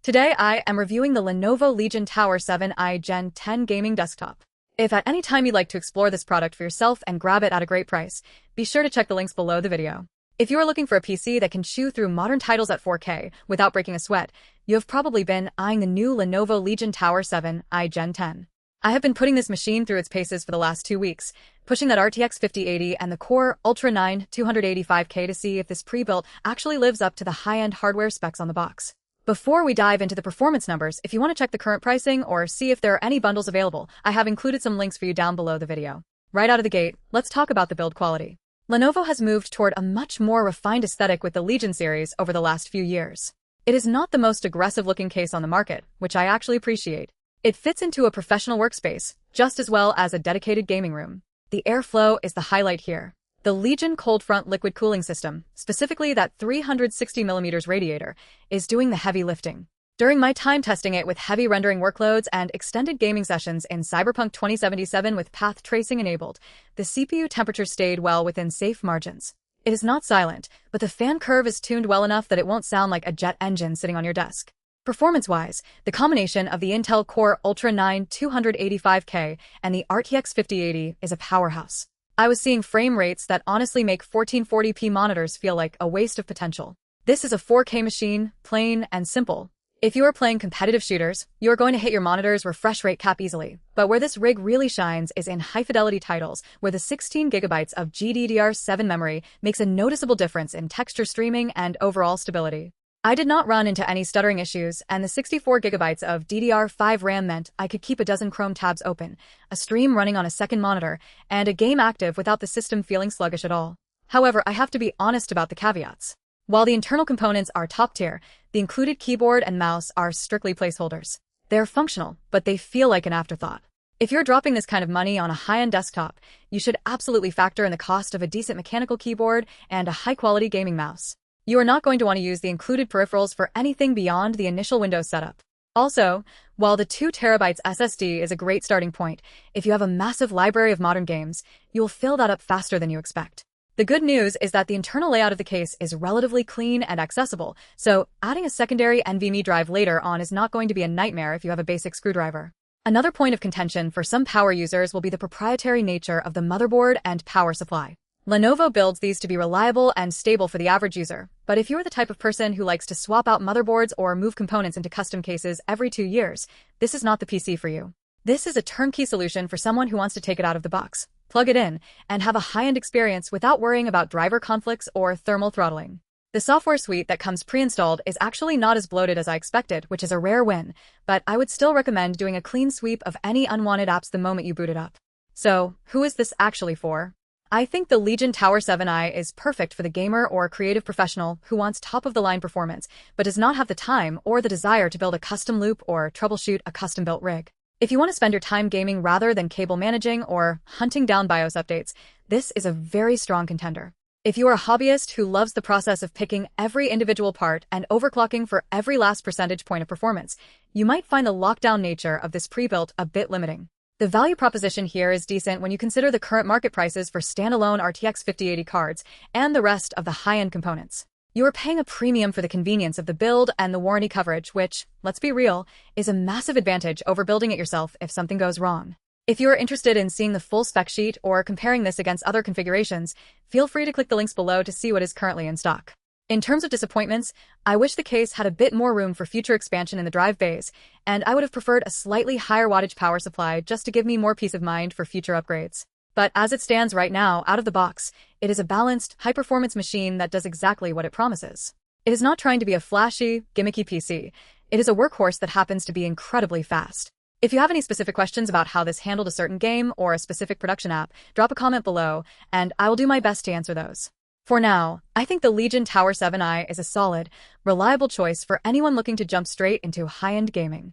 Today I am reviewing the Lenovo Legion Tower 7i Gen 10 gaming desktop. If at any time you'd like to explore this product for yourself and grab it at a great price, be sure to check the links below the video. If you are looking for a PC that can chew through modern titles at 4K without breaking a sweat, you have probably been eyeing the new Lenovo Legion Tower 7i Gen 10. I have been putting this machine through its paces for the last 2 weeks, pushing that RTX 5080 and the Core Ultra 9 285K to see if this pre-built actually lives up to the high-end hardware specs on the box. Before we dive into the performance numbers, if you want to check the current pricing or see if there are any bundles available, I have included some links for you down below the video. Right out of the gate, let's talk about the build quality. Lenovo has moved toward a much more refined aesthetic with the Legion series over the last few years. It is not the most aggressive-looking case on the market, which I actually appreciate. It fits into a professional workspace, just as well as a dedicated gaming room. The airflow is the highlight here. The Legion Coldfront liquid cooling system, specifically that 360mm radiator, is doing the heavy lifting. During my time testing it with heavy rendering workloads and extended gaming sessions in Cyberpunk 2077 with path tracing enabled, the CPU temperature stayed well within safe margins. It is not silent, but the fan curve is tuned well enough that it won't sound like a jet engine sitting on your desk. Performance-wise, the combination of the Intel Core Ultra 9 285K and the RTX 5080 is a powerhouse. I was seeing frame rates that honestly make 1440p monitors feel like a waste of potential. This is a 4K machine, plain and simple. If you are playing competitive shooters, you are going to hit your monitor's refresh rate cap easily. But where this rig really shines is in high-fidelity titles, where the 16GB of DDR5 memory makes a noticeable difference in texture streaming and overall stability. I did not run into any stuttering issues, and the 64GB of DDR5 RAM meant I could keep a dozen Chrome tabs open, a stream running on a second monitor, and a game active without the system feeling sluggish at all. However, I have to be honest about the caveats. While the internal components are top tier, the included keyboard and mouse are strictly placeholders. They're functional, but they feel like an afterthought. If you're dropping this kind of money on a high-end desktop, you should absolutely factor in the cost of a decent mechanical keyboard and a high-quality gaming mouse. You are not going to want to use the included peripherals for anything beyond the initial Windows setup. Also, while the 2TB SSD is a great starting point, if you have a massive library of modern games, you will fill that up faster than you expect. The good news is that the internal layout of the case is relatively clean and accessible, so adding a secondary NVMe drive later on is not going to be a nightmare if you have a basic screwdriver. Another point of contention for some power users will be the proprietary nature of the motherboard and power supply. Lenovo builds these to be reliable and stable for the average user, but if you're the type of person who likes to swap out motherboards or move components into custom cases every 2 years, this is not the PC for you. This is a turnkey solution for someone who wants to take it out of the box, plug it in, and have a high-end experience without worrying about driver conflicts or thermal throttling. The software suite that comes pre-installed is actually not as bloated as I expected, which is a rare win, but I would still recommend doing a clean sweep of any unwanted apps the moment you boot it up. So, who is this actually for? I think the Legion Tower 7i is perfect for the gamer or creative professional who wants top-of-the-line performance, but does not have the time or the desire to build a custom loop or troubleshoot a custom-built rig. If you want to spend your time gaming rather than cable managing or hunting down BIOS updates, this is a very strong contender. If you are a hobbyist who loves the process of picking every individual part and overclocking for every last percentage point of performance, you might find the lockdown nature of this pre-built a bit limiting. The value proposition here is decent when you consider the current market prices for standalone RTX 5080 cards and the rest of the high-end components. You are paying a premium for the convenience of the build and the warranty coverage, which, let's be real, is a massive advantage over building it yourself if something goes wrong. If you are interested in seeing the full spec sheet or comparing this against other configurations, feel free to click the links below to see what is currently in stock. In terms of disappointments, I wish the case had a bit more room for future expansion in the drive bays, and I would have preferred a slightly higher wattage power supply just to give me more peace of mind for future upgrades. But as it stands right now, out of the box, it is a balanced, high-performance machine that does exactly what it promises. It is not trying to be a flashy, gimmicky PC. It is a workhorse that happens to be incredibly fast. If you have any specific questions about how this handled a certain game or a specific production app, drop a comment below, and I will do my best to answer those. For now, I think the Legion Tower 7i is a solid, reliable choice for anyone looking to jump straight into high-end gaming.